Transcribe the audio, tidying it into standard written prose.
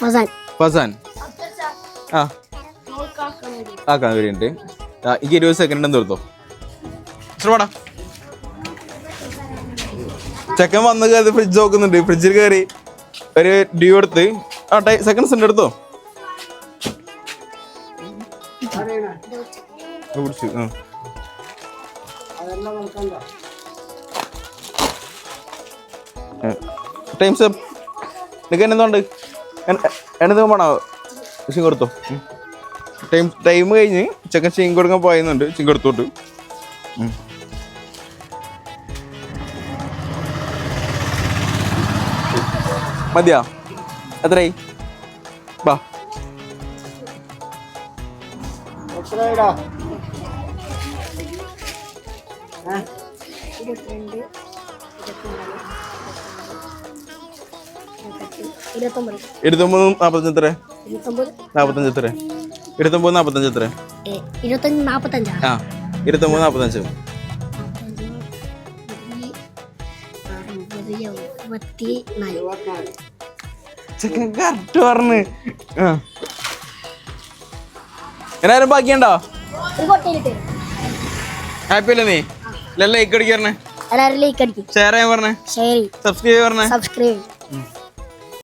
ഫസാൻ ആ ആക്കാൻ വരുന്നുണ്ട്. എനിക്ക് 20 സെക്കൻഡ് ഉണ്ടെന്ന് തീർത്തോ. ഇഷ്ടപ്പെടാ ചെക്കൻ വന്ന് കയറി ഫ്രിഡ്ജ് നോക്കുന്നുണ്ട്. ഫ്രിഡ്ജിൽ കയറി ഒരു ഡ്യൂ എടുത്ത് സെക്കൻഡ്സ് ഉണ്ട് എടുത്തോ. പിടിച്ചു ടൈംസ് നിനക്ക് എന്നെന്തുണ്ട് എന്നെ പോണോ ചിങ് കൊടുത്തോ. ടൈം കഴിഞ്ഞ് ചെക്കൻ ചിങ് കൊടുക്കാൻ പോയെന്നുണ്ട്. ചിങ് കൊടുത്തോട്ട് മതിയാ എത്രയായി ബാ ഇരുപത്തൊമ്പത് 45 എത്ര 45 എത്ര 29 45 എത്ര ആ 29 45 ചെക്കൻ കറക്റ്റ് പറഞ്ഞ്. എന്നാരും ബാക്കിയുണ്ടോ? ഹാപ്പി അല്ലേ നീ? ലൈക്ക് അടിക്കാറേ, ഷെയർ ചെയ്യാൻ പറഞ്ഞേ, സബ്സ്ക്രൈബ് പറഞ്ഞേ.